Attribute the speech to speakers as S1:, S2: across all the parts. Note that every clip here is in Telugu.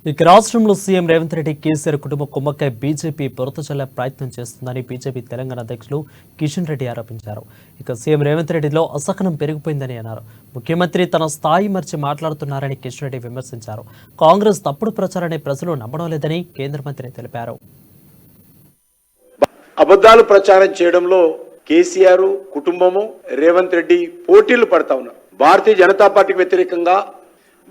S1: ఇక రాష్ట్రంలో సీఎం రేవంత్ రెడ్డి కేసీఆర్ కుటుంబ కుమ్మక్కై బీజేపీ బురద చల్లే ప్రయత్నం చేస్తుందని బీజేపీ తెలంగాణ అధ్యక్షులు కిషన్ రెడ్డి ఆరోపించారు. ఇక సీఎం రేవంత్ రెడ్డిలో అసహనం పెరిగిపోయిందని అన్నారు. ముఖ్యమంత్రి తన స్థాయి మర్చి మాట్లాడుతున్నారని కిషన్ రెడ్డి విమర్శించారు. కాంగ్రెస్ తప్పుడు ప్రచారాన్ని ప్రజలు నమ్మడం లేదని కేంద్ర మంత్రి తెలిపారు.
S2: అబద్ధాలు ప్రచారం చేయడంలో కేసీఆర్ కుటుంబము రేవంత్ రెడ్డి పోటీలు పడతా ఉన్నారు. భారతీయ జనతా పార్టీకి వ్యతిరేకంగా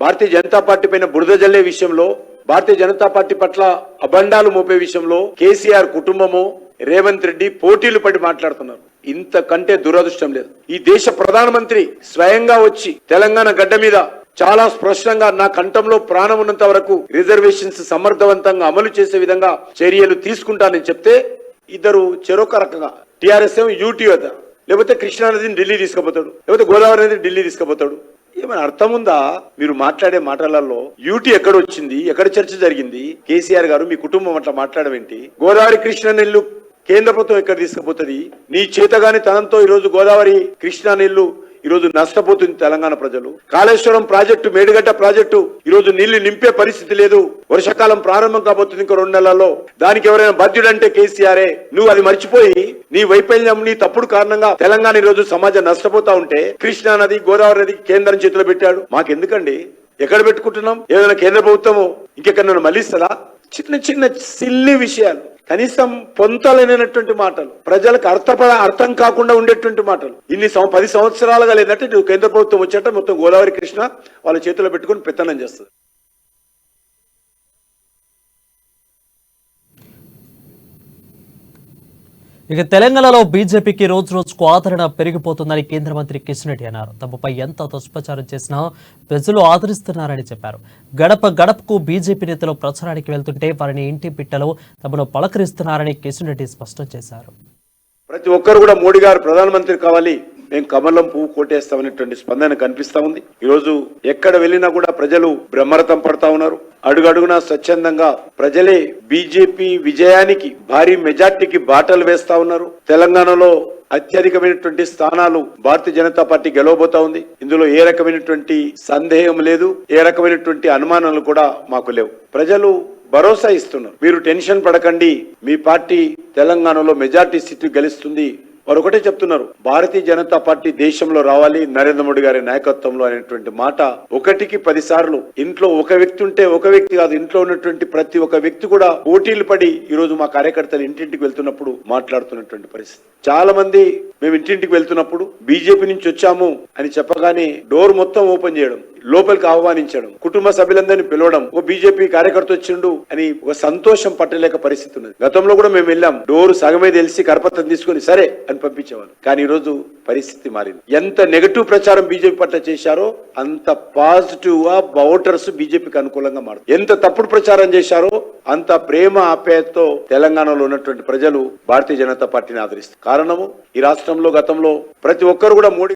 S2: భారతీయ జనతా పార్టీ పైన బురద జల్లే విషయంలో, భారతీయ జనతా పార్టీ పట్ల అబండాలు మోపే విషయంలో కేసీఆర్ కుటుంబము రేవంత్ రెడ్డి పోటీలు పడి మాట్లాడుతున్నారు. ఇంతకంటే దురదృష్టం లేదు. ఈ దేశ ప్రధానమంత్రి స్వయంగా వచ్చి తెలంగాణ గడ్డ మీద చాలా స్పష్టంగా నా కంఠంలో ప్రాణం ఉన్నంత వరకు రిజర్వేషన్స్ సమర్థవంతంగా అమలు చేసే విధంగా చర్యలు తీసుకుంటానని చెప్తే ఇద్దరు చెరొక రకంగా టీఆర్ఎస్ ఏమో యూటీ వద్ద, లేకపోతే కృష్ణానదిని ఢిల్లీ తీసుకుపోతాడు, లేకపోతే గోదావరి నదిని ఢిల్లీ తీసుకుపోతాడు. ఏమైనా అర్థం ఉందా? మీరు మాట్లాడే మాటలలో యూటీ ఎక్కడ వచ్చింది, ఎక్కడ చర్చ జరిగింది? కేసీఆర్ గారు మీ కుటుంబం అట్లా మాట్లాడడం ఏంటి? గోదావరి కృష్ణా నీళ్లు కేంద్ర ప్రభుత్వం ఎక్కడ తీసుకుపోతుంది? నీ చేతగాని తనంతో ఈరోజు గోదావరి కృష్ణా నీళ్లు ఈరోజు నష్టపోతుంది తెలంగాణ ప్రజలు. కాళేశ్వరం ప్రాజెక్టు, మేడిగడ్డ ప్రాజెక్టు ఈరోజు నీళ్లు నింపే పరిస్థితి లేదు. వర్షాకాలం ప్రారంభం కాబోతుంది ఇంకో 2 నెలల్లో. దానికి ఎవరైనా బాధ్యుడంటే కేసీఆరే. నువ్వు అది మర్చిపోయి నీ వైఫల్యం, నీ తప్పుడు కారణంగా తెలంగాణ ఈరోజు సమాజం నష్టపోతా ఉంటే కృష్ణా నది, గోదావరి నది కేంద్రం చేతిలో పెట్టాడు. మాకెందుకండి? ఎక్కడ పెట్టుకుంటున్నాం? ఏదైనా కేంద్ర ప్రభుత్వము ఇంకెక్కడ మళ్ళిస్తుందా? చిన్న చిన్న సిల్లి విషయాలు, కనీసం పొంతలేనటువంటి మాటలు, ప్రజలకు అర్థం కాకుండా ఉండేటువంటి మాటలు. 10 సంవత్సరాలుగా లేదంటే నువ్వు కేంద్ర ప్రభుత్వం వచ్చేట మొత్తం గోదావరి కృష్ణ వాళ్ళ చేతిలో పెట్టుకుని పెత్తనం చేస్తుంది.
S1: ఇక తెలంగాణలో బీజేపీకి రోజు రోజుకు ఆదరణ పెరిగిపోతుందని కేంద్ర మంత్రి కిషన్ రెడ్డి అన్నారు. తమపై ఎంత దుష్ప్రచారం చేసినా ప్రజలు ఆదరిస్తున్నారని చెప్పారు. గడప గడపకు బీజేపీ నేతలు ప్రచారానికి వెళ్తుంటే వారిని ఇంటి పిట్టలో తమను పలకరిస్తున్నారని కిషన్ రెడ్డి స్పష్టం చేశారు.
S2: ప్రతి ఒక్కరు కూడా మోడీ గారు ప్రధానమంత్రి కావాలి, మేము కమలం పువ్వు కోటేస్తామనేటువంటి స్పందన కనిపిస్తా ఉంది. ఈరోజు ఎక్కడ వెళ్ళినా కూడా ప్రజలు బ్రహ్మరథం పడతా ఉన్నారు. అడుగడుగునా స్వచ్ఛందంగా ప్రజలే బీజేపీ విజయానికి భారీ మెజార్టీకి బాటలు వేస్తా ఉన్నారు. తెలంగాణలో అత్యధికమైనటువంటి స్థానాలు భారతీయ జనతా పార్టీ గెలవబోతా ఉంది. ఇందులో ఏ రకమైనటువంటి సందేహం లేదు, ఏ రకమైనటువంటి అనుమానాలు కూడా మాకు లేవు. ప్రజలు భరోసా ఇస్తున్నారు. మీరు టెన్షన్ పడకండి, మీ పార్టీ తెలంగాణలో మెజార్టీ సీట్లు గెలుస్తుంది. వారు ఒకటే చెప్తున్నారు, భారతీయ జనతా పార్టీ దేశంలో రావాలి, నరేంద్ర మోడీ గారి నాయకత్వంలో అనేటువంటి మాట 1కి 10 సార్లు. ఇంట్లో ఒక వ్యక్తి ఉంటే ఒక వ్యక్తి కాదు, ఇంట్లో ఉన్నటువంటి ప్రతి ఒక్క వ్యక్తి కూడా పోటీలు పడి ఈరోజు మా కార్యకర్తలు ఇంటింటికి వెళ్తున్నప్పుడు మాట్లాడుతున్నటువంటి పరిస్థితి. చాలా మంది మేము ఇంటింటికి వెళ్తున్నప్పుడు బీజేపీ నుంచి వచ్చాము అని చెప్పగానే డోర్ మొత్తం ఓపెన్ చేయడం, లోపలికి ఆహ్వానించడం, కుటుంబ సభ్యులందరినీ పిలవడం, ఓ బీజేపీ కార్యకర్త వచ్చిండు అని ఒక సంతోషం పట్టలేక పరిస్థితి ఉన్నది. గతంలో కూడా మేము వెళ్ళాం, డోరు సగమే తెలిసి కరపత్రం తీసుకుని సరే అని పంపించేవాళ్ళు. కానీ ఈ రోజు పరిస్థితి మారింది. ఎంత నెగటివ్ ప్రచారం బీజేపీ పట్ల చేశారో అంత పాజిటివ్ గా ఓటర్స్ బీజేపీకి అనుకూలంగా మారుతారు. ఎంత తప్పుడు ప్రచారం చేశారో అంత ప్రేమ ఆప్యాయతతో తెలంగాణలో ఉన్నటువంటి ప్రజలు భారతీయ జనతా పార్టీని ఆదరిస్తారు. కారణము ఈ రాష్ట్రంలో గతంలో ప్రతి ఒక్కరు కూడా మోడీ